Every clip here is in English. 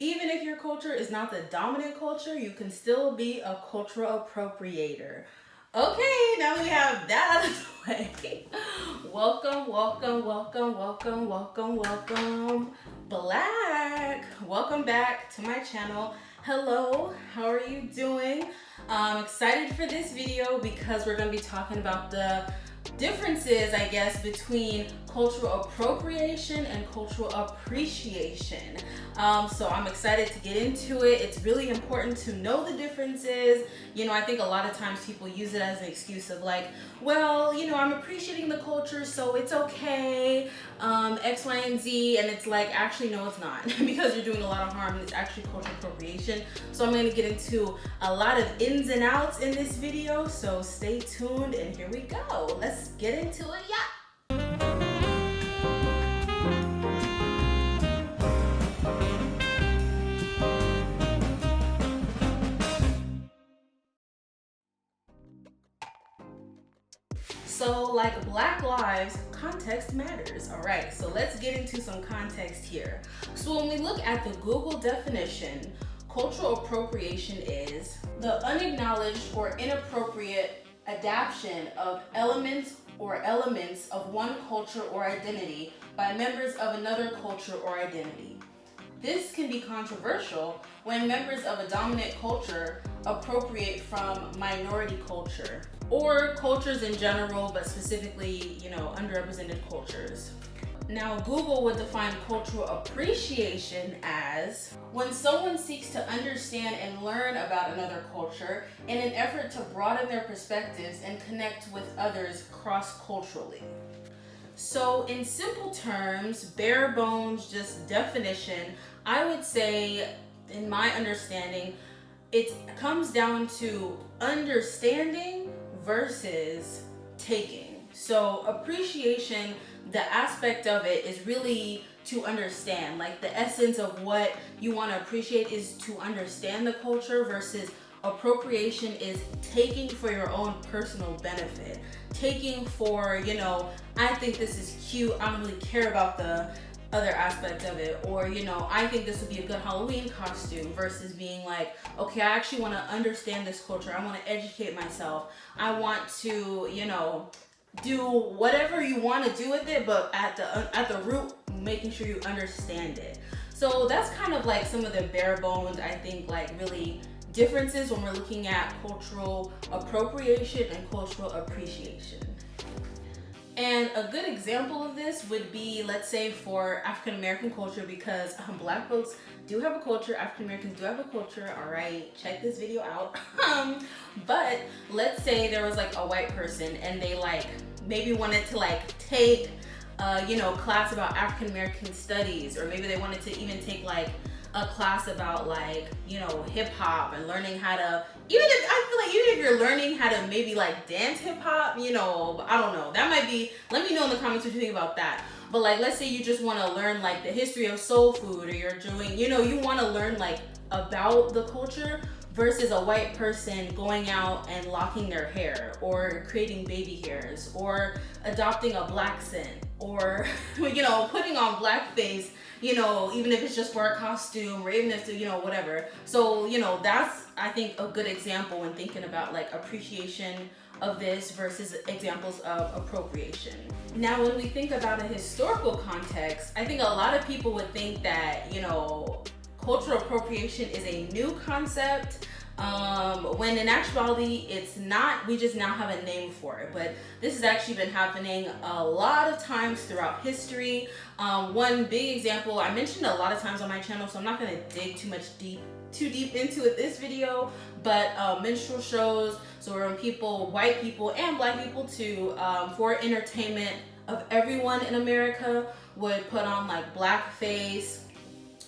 Even if your culture is not the dominant culture, you can still be a cultural appropriator. Okay, now we have that out of the way. Welcome, welcome, welcome, welcome, welcome, welcome, Black. Welcome back to my channel. Hello, how are you doing? I'm excited for this video because we're going to be talking about the differences, I guess, between cultural appropriation and cultural appreciation. So I'm excited to get into it. It's really important to know the differences. You know, I think a lot of times people use it as an excuse of like, well, you know, I'm appreciating the culture, so it's okay, X, Y, and Z. And it's like, actually, no, it's not, because you're doing a lot of harm and it's actually cultural appropriation. So I'm going to get into a lot of ins and outs in this video. So stay tuned and here we go. Let's get into it, yeah. So like Black lives, context matters. All right, so let's get into some context here. So when we look at the Google definition, cultural appropriation is the unacknowledged or inappropriate adaptation of elements of one culture or identity by members of another culture or identity. This can be controversial when members of a dominant culture appropriate from minority culture or cultures in general, but specifically, you know, underrepresented cultures. Now, Google would define cultural appreciation as when someone seeks to understand and learn about another culture in an effort to broaden their perspectives and connect with others cross-culturally. So in simple terms, bare bones, just definition, I would say, in my understanding, it comes down to understanding versus taking. So appreciation, the aspect of it is really to understand, like the essence of what you want to appreciate is to understand the culture, versus appropriation is taking for your own personal benefit. Taking for, you know, I think this is cute, I don't really care about the other aspect of it, or, you know, I think this would be a good Halloween costume, versus being like, okay, I actually want to understand this culture, I want to educate myself, I want to, you know, do whatever you want to do with it, but at the root, making sure you understand it. So that's kind of like some of the bare bones, I think, like really differences when we're looking at cultural appropriation and cultural appreciation. And a good example of this would be, let's say, for African American culture, because Black folks do have a culture, African Americans do have a culture, all right, check this video out. But let's say there was like a white person and they like maybe wanted to like take you know, class about African American studies, or maybe they wanted to even take like a class about like, you know, hip hop and learning how to, even if you're learning how to maybe like dance hip hop, you know, I don't know, that might be, let me know in the comments what you think about that. But like, let's say you just want to learn like the history of soul food, or you're doing, you know, you want to learn like about the culture, versus a white person going out and locking their hair, or creating baby hairs, or adopting a black scent, or, you know, putting on blackface, you know, even if it's just for a costume, or even if, you know, whatever. So, you know, that's, I think, a good example when thinking about like appreciation of this versus examples of appropriation. Now, when we think about a historical context, I think a lot of people would think that, you know, cultural appropriation is a new concept, when in actuality it's not. We just now have a name for it, but this has actually been happening a lot of times throughout history. One big example, I mentioned a lot of times on my channel, so I'm not going to dig too deep into it this video, but minstrel shows, so when people, white people and black people too, for entertainment of everyone in America, would put on like blackface,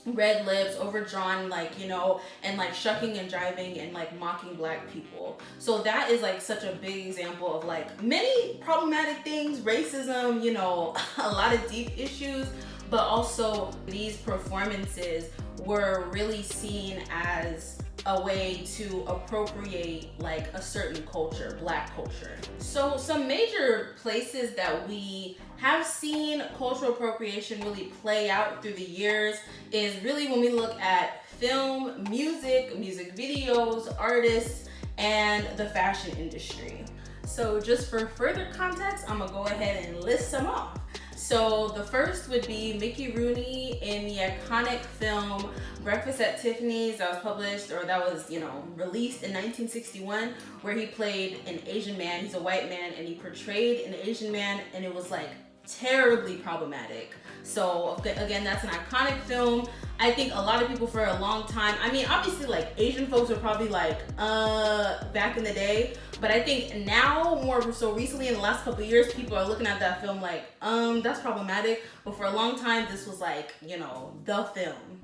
red lips, overdrawn, like, you know, and like shucking and jiving and like mocking black people. So that is like such a big example of like many problematic things, racism, you know, a lot of deep issues, but also these performances were really seen as a way to appropriate like a certain culture, black culture. So some major places that we have seen cultural appropriation really play out through the years is really when we look at film, music videos, artists, and the fashion industry. So just for further context, I'm gonna go ahead and list some off. So the first would be Mickey Rooney in the iconic film Breakfast at Tiffany's that was published, or that was, released in 1961, where he played an Asian man. He's a white man and he portrayed an Asian man, and it was like terribly problematic. So again, that's an iconic film. I think a lot of people for a long time, I mean, obviously like Asian folks are probably like, back in the day, but I think now more so recently in the last couple of years, people are looking at that film like, that's problematic. But for a long time, this was like, the film.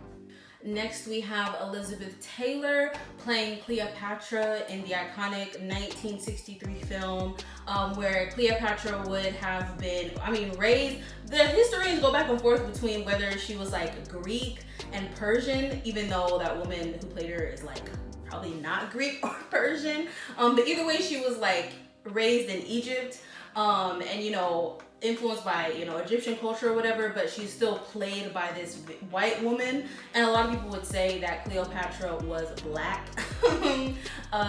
Next, we have Elizabeth Taylor playing Cleopatra in the iconic 1963 film, where Cleopatra would have been, raised. The historians go back and forth between whether she was like Greek and Persian, even though that woman who played her is like probably not Greek or Persian. But either way, she was like raised in Egypt, and influenced by Egyptian culture or whatever, but she's still played by this white woman, and a lot of people would say that Cleopatra was black.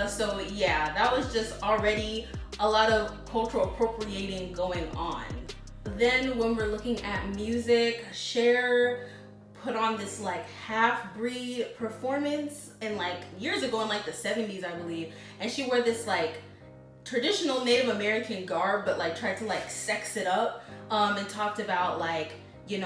So yeah, that was just already a lot of cultural appropriating going on. Then when we're looking at music, Cher put on this like half-breed performance in like years ago in like the 70s, I believe, and she wore this like traditional Native American garb, but like tried to like sex it up, and talked about like, she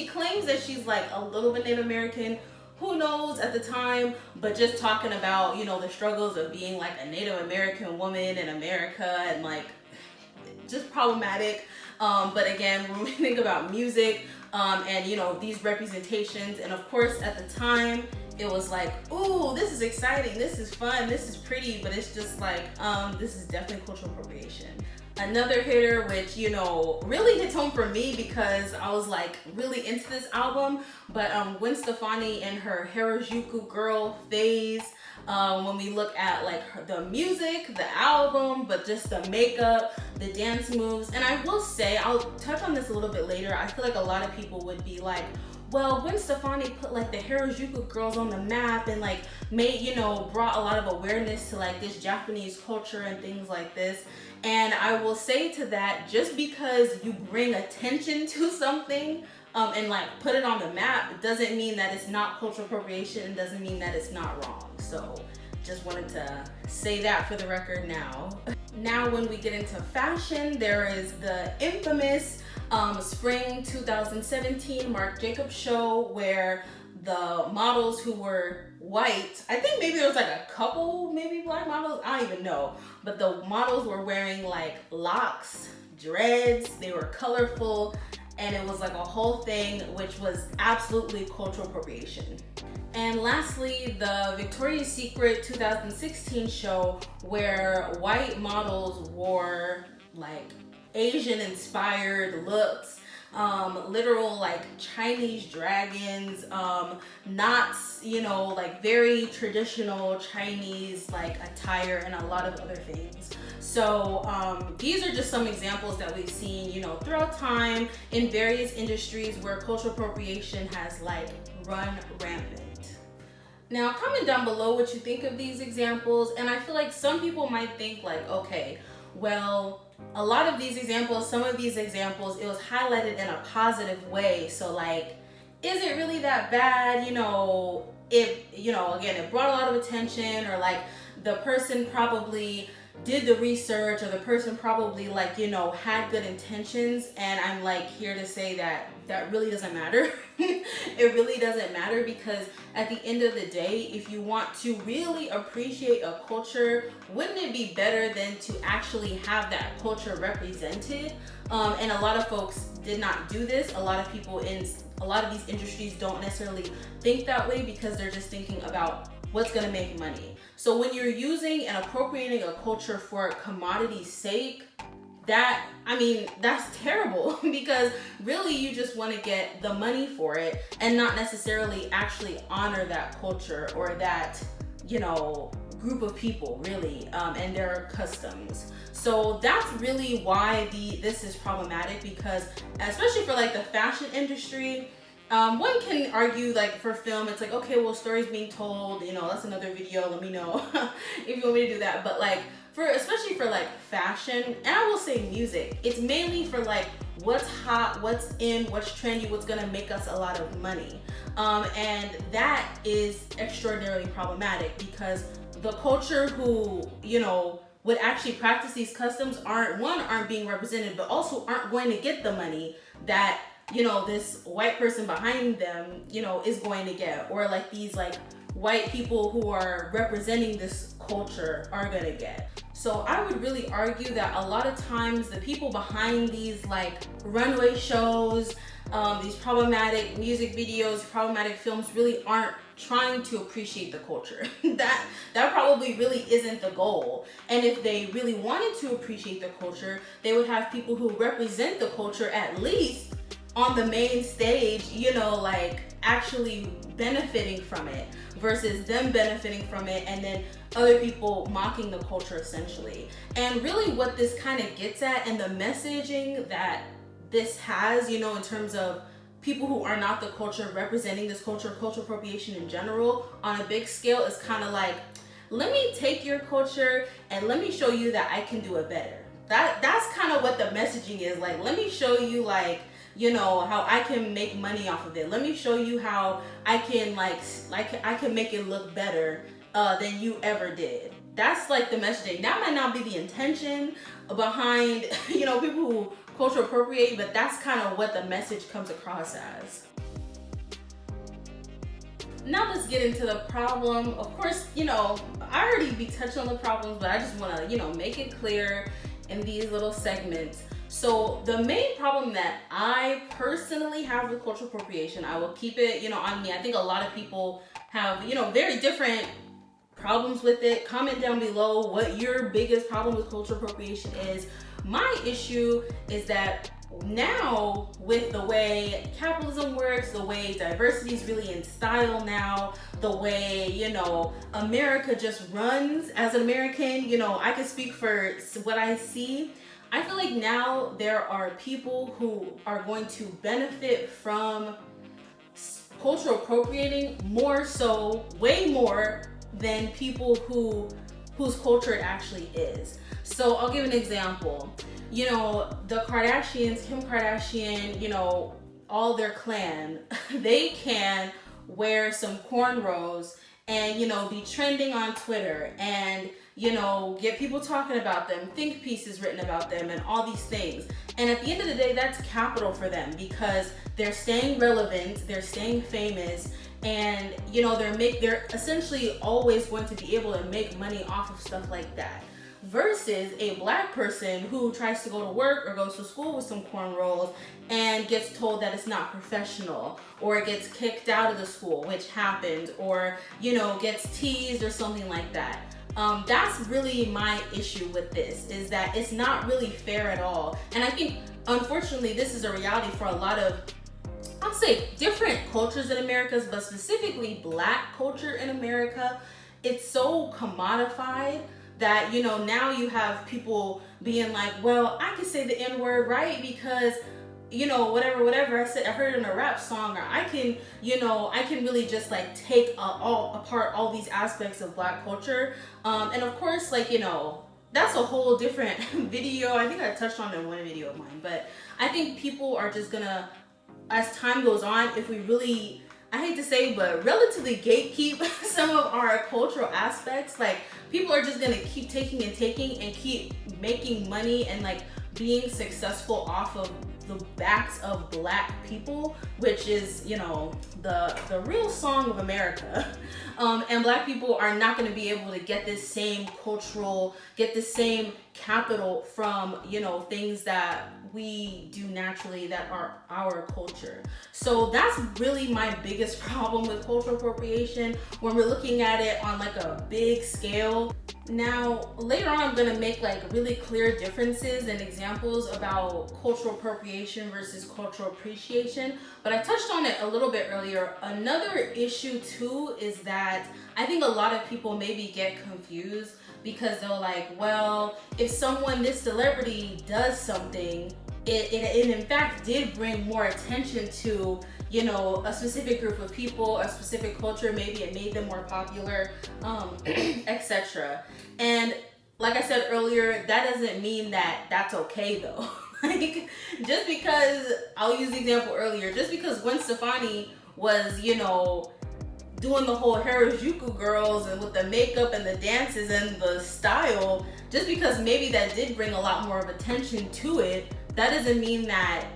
claims that she's like a little bit Native American, who knows at the time, but just talking about, the struggles of being like a Native American woman in America, and like just problematic. But again, when we think about music, and these representations, and of course at the time, it was like, ooh, this is exciting, this is fun, this is pretty, but it's just like, this is definitely cultural appropriation. Another hitter, which, really hits home for me because I was like really into this album, but Gwen Stefani and her Harajuku girl phase, when we look at like the music, the album, but just the makeup, the dance moves. And I will say, I'll touch on this a little bit later, I feel like a lot of people would be like, well, Gwen Stefani put like the Harajuku girls on the map and like made, brought a lot of awareness to like this Japanese culture and things like this. And I will say to that, just because you bring attention to something, and like put it on the map, doesn't mean that it's not cultural appropriation, and doesn't mean that it's not wrong. So just wanted to say that for the record now. Now when we get into fashion, there is the infamous spring 2017 Marc Jacobs show, where the models who were white, I think maybe there was like a couple maybe black models, I don't even know, but the models were wearing like locks, dreads, they were colorful, and it was like a whole thing, which was absolutely cultural appropriation. And lastly, the Victoria's Secret 2016 show, where white models wore like Asian inspired looks, literal like Chinese dragons, knots, like very traditional Chinese like attire, and a lot of other things. So these are just some examples that we've seen, throughout time in various industries where cultural appropriation has like run rampant. Now comment down below what you think of these examples, and I feel like some people might think like, okay, well, a lot of these examples, some of these examples, it was highlighted in a positive way. So like, is it really that bad? If, again, it brought a lot of attention, or like the person probably did the research, or the person probably like, had good intentions. And I'm like here to say that that really doesn't matter. It really doesn't matter, because at the end of the day, if you want to really appreciate a culture, wouldn't it be better than to actually have that culture represented? And a lot of folks did not do this. A lot of people in a lot of these industries don't necessarily think that way, because they're just thinking about what's going to make money. So when you're using and appropriating a culture for commodity's sake, that's terrible, because really you just want to get the money for it and not necessarily actually honor that culture or that, group of people really, and their customs. So that's really why this is problematic, because especially for like the fashion industry, One can argue like for film, it's like, okay, well, stories being told, that's another video. Let me know if you want me to do that. But like especially for like fashion, and I will say music, it's mainly for like what's hot, what's in, what's trendy, what's gonna make us a lot of money. And that is extraordinarily problematic because the culture who, would actually practice these customs aren't being represented, but also aren't going to get the money that this white person behind them is going to get, or like these like white people who are representing this culture are gonna get. So I would really argue that a lot of times the people behind these like runway shows, these problematic music videos, problematic films really aren't trying to appreciate the culture. that probably really isn't the goal. And if they really wanted to appreciate the culture, they would have people who represent the culture at least on the main stage, like actually benefiting from it, versus them benefiting from it and then other people mocking the culture essentially. And really what this kind of gets at, and the messaging that this has, in terms of people who are not the culture representing this culture, cultural appropriation in general on a big scale, is kind of like, let me take your culture and let me show you that I can do it better. That's kind of what the messaging is. Like, let me show you like, how I can make money off of it. Let me show you how I can I can make it look better than you ever did. That's like the messaging. That might not be the intention behind, people who cultural appropriate, but that's kind of what the message comes across as. Now let's get into the problem. Of course, I already be touching on the problems, but I just want to, make it clear in these little segments. So the main problem that I personally have with cultural appropriation, I will keep it, on me. I think a lot of people have, very different problems with it. Comment down below what your biggest problem with cultural appropriation is. My issue is that now, with the way capitalism works, the way diversity is really in style now, the way, America just runs as an American, I can speak for what I see. I feel like now there are people who are going to benefit from cultural appropriating more so, way more than people whose culture it actually is. So I'll give an example. The Kardashians, Kim Kardashian, all their clan, they can wear some cornrows and, be trending on Twitter and, get people talking about them, think pieces written about them and all these things. And at the end of the day, that's capital for them because they're staying relevant, they're staying famous, and, they're essentially always going to be able to make money off of stuff like that. Versus a black person who tries to go to work or goes to school with some cornrows and gets told that it's not professional, or gets kicked out of the school, which happens, or gets teased or something like that. That's really my issue with this, is that it's not really fair at all. And I think unfortunately this is a reality for a lot of, I'll say, different cultures in America, but specifically black culture in America. It's so commodified that, now you have people being like, well, I can say the N-word, right? Because, whatever I said, I heard it in a rap song, or I can really just like take apart all these aspects of black culture. And of course, that's a whole different video. I think I touched on it in one video of mine, but I think people are just gonna, as time goes on, if we really, I hate to say, but relatively gatekeep some of our cultural aspects, like people are just gonna keep taking and keep making money and like being successful off of the backs of black people, which is, the real song of America. And black people are not going to be able to get this same capital from, things that we do naturally that are our culture. So that's really my biggest problem with cultural appropriation when we're looking at it on like a big scale. Now, later on, I'm going to make like really clear differences and examples about cultural appropriation versus cultural appreciation, but I touched on it a little bit earlier. Another issue too is that I think a lot of people maybe get confused because they're like, well, if this celebrity does something, it in fact did bring more attention to, a specific group of people, a specific culture, maybe it made them more popular, etc. And like I said earlier, that doesn't mean that that's okay though. Like, just because, I'll use the example earlier, just because Gwen Stefani was, doing the whole Harajuku girls and with the makeup and the dances and the style, just because maybe that did bring a lot more of attention to it, that doesn't mean that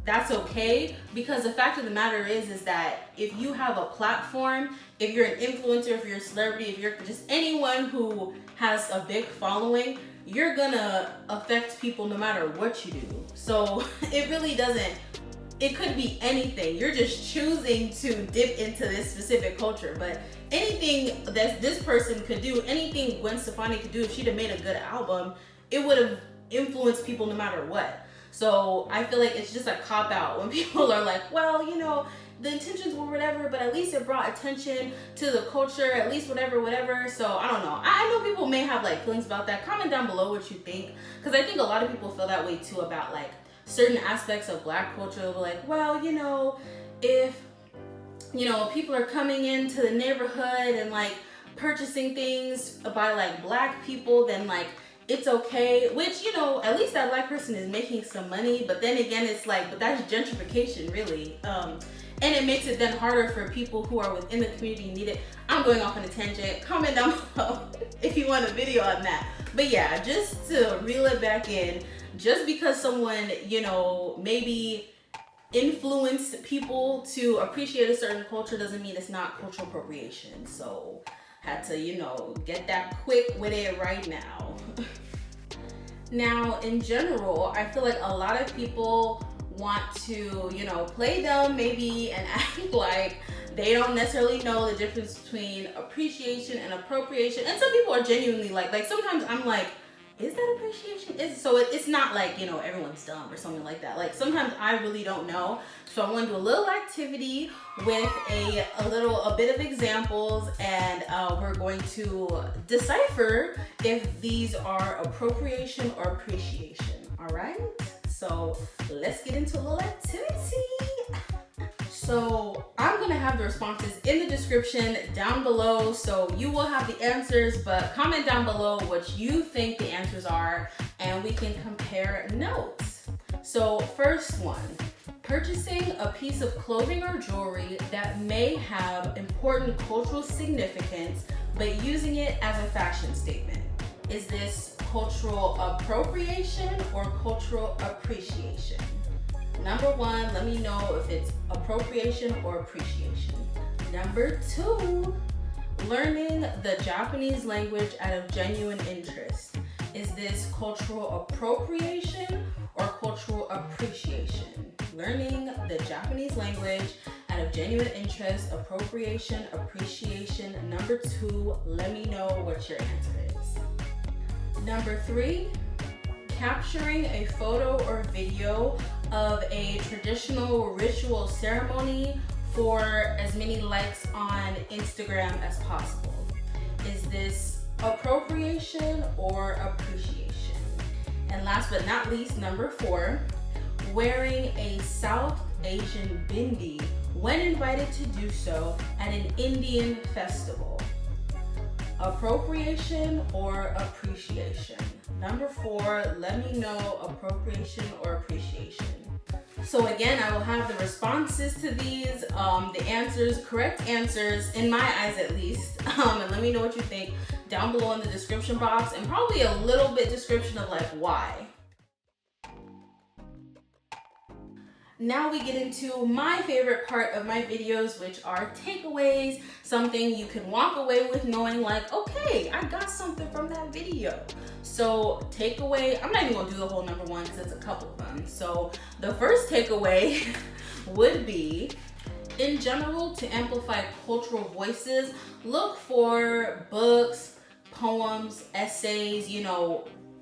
that's okay. Because the fact of the matter is that if you have a platform, if you're an influencer, if you're a celebrity, if you're just anyone who has a big following, you're gonna affect people no matter what you do. So it really doesn't, it could be anything. You're just choosing to dip into this specific culture. But anything that this person could do, anything Gwen Stefani could do, if she'd have made a good album, it would have influenced people no matter what. So I feel like it's just a cop-out when people are like, well, the intentions were whatever, but at least it brought attention to the culture, at least whatever. So I don't know. I know people may have like feelings about that. Comment down below what you think, because I think a lot of people feel that way too about like certain aspects of Black culture. Like, well, if people are coming into the neighborhood and like purchasing things by like Black people, then like it's okay, which at least that Black person is making some money. But then again, it's like, but that's gentrification really, and it makes it then harder for people who are within the community need it. I'm going off on a tangent. Comment down below if you want a video on that. But yeah, just to reel it back in, just because someone, maybe influenced people to appreciate a certain culture doesn't mean it's not cultural appropriation. So had to, get that quick with it right now. Now, in general, I feel like a lot of people want to, play dumb maybe and act like they don't necessarily know the difference between appreciation and appropriation. And some people are genuinely like sometimes I'm like, is that appreciation? It's not like, everyone's dumb or something like that. Like sometimes I really don't know. So I want to do a little activity with a bit of examples, and we're going to decipher if these are appropriation or appreciation. All right? So let's get into a little activity. So I'm gonna have the responses in the description down below, so you will have the answers, but comment down below what you think the answers are and we can compare notes. So first one, purchasing a piece of clothing or jewelry that may have important cultural significance, but using it as a fashion statement. Is this cultural appropriation or cultural appreciation? Number one, let me know if it's appropriation or appreciation. Number two, learning the Japanese language out of genuine interest. Is this cultural appropriation or cultural appreciation? Learning the Japanese language out of genuine interest, appropriation, appreciation. Number two, let me know what your answer is. Number three, capturing a photo or video of a traditional ritual ceremony for as many likes on Instagram as possible. Is this appropriation or appreciation? And last but not least, number four, wearing a South Asian bindi when invited to do so at an Indian festival. Appropriation or appreciation? Number four, let me know appropriation or appreciation. So again, I will have the responses to these, the answers, correct answers, in my eyes at least, and let me know what you think down below in the description box, and probably a little bit description of like why. Now we get into my favorite part of my videos, which are takeaways, something you can walk away with knowing like, okay, I got something from that video. So takeaway, I'm not even gonna do the whole number one because it's a couple of them. So the first takeaway would be, in general, to amplify cultural voices, look for books, poems, essays,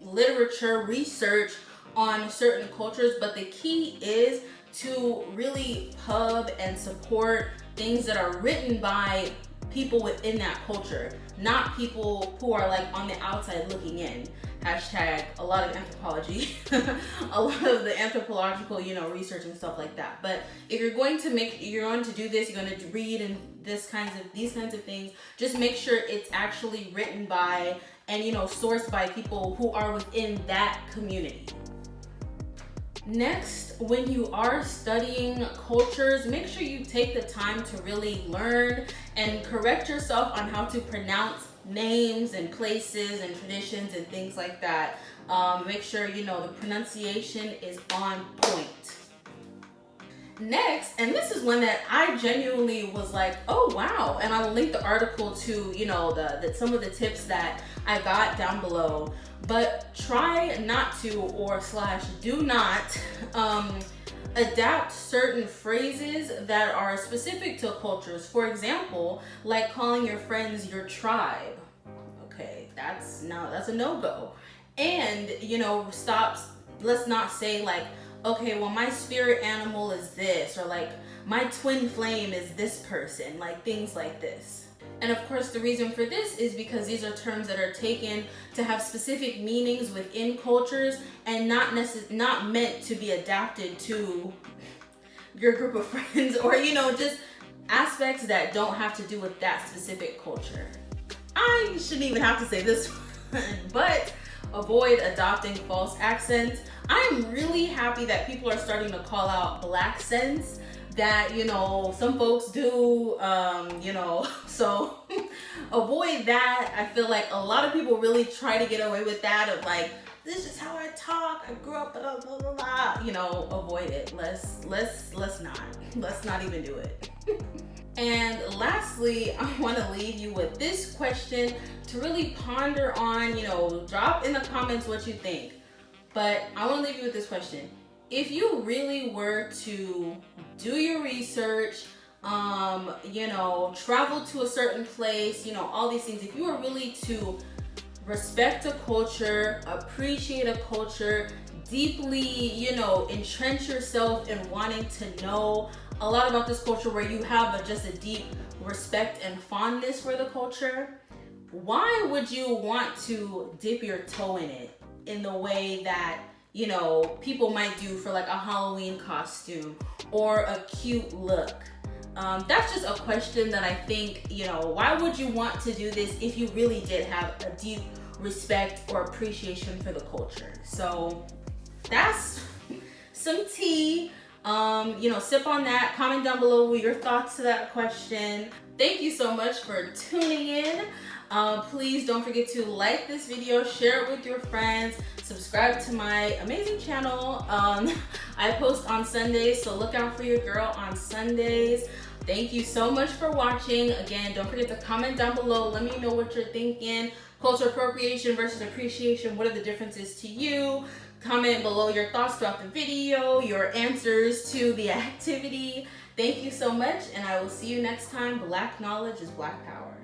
literature, research on certain cultures, but the key is to really pub and support things that are written by people within that culture, not people who are like on the outside looking in. hashtag a lot of anthropology, a lot of the anthropological, research and stuff like that. But if you're going to do this, you're going to read and these kinds of things, just make sure it's actually written by and sourced by people who are within that community. Next, when you are studying cultures, make sure you take the time to really learn and correct yourself on how to pronounce names and places and traditions and things like that. Make sure the pronunciation is on point. Next, and this is one that I genuinely was like, oh wow, and I will link the article to some of the tips that I got down below. But try not to do not adapt certain phrases that are specific to cultures. For example, like calling your friends your tribe. Okay, that's a no-go. And let's not say like, okay, well, my spirit animal is this, or like my twin flame is this person, like things like this. And of course, the reason for this is because these are terms that are taken to have specific meanings within cultures and not meant to be adapted to your group of friends, or just aspects that don't have to do with that specific culture. I shouldn't even have to say this one, but avoid adopting false accents. I'm really happy that people are starting to call out black accents that some folks do, so avoid that. I feel like a lot of people really try to get away with that, of like, this is how I talk, I grew up blah blah blah blah. Avoid it. Let's not even do it. And lastly, I want to leave you with this question to really ponder on. Drop in the comments what you think, but I want to leave you with this question. If you really were to do your research, travel to a certain place, all these things, if you were really to respect a culture, appreciate a culture, deeply, entrench yourself in wanting to know a lot about this culture, where you have just a deep respect and fondness for the culture, why would you want to dip your toe in it in the way that people might do for like a Halloween costume or a cute look? That's just a question that I think, why would you want to do this if you really did have a deep respect or appreciation for the culture? So that's some tea. Sip on that. Comment down below with your thoughts to that question. Thank you so much for tuning in. Please don't forget to like this video, share it with your friends, subscribe to my amazing channel. I post on Sundays, so look out for your girl on Sundays. Thank you so much for watching. Again, don't forget to comment down below. Let me know what you're thinking. Cultural appropriation versus appreciation. What are the differences to you? Comment below your thoughts throughout the video, your answers to the activity. Thank you so much, and I will see you next time. Black knowledge is black power.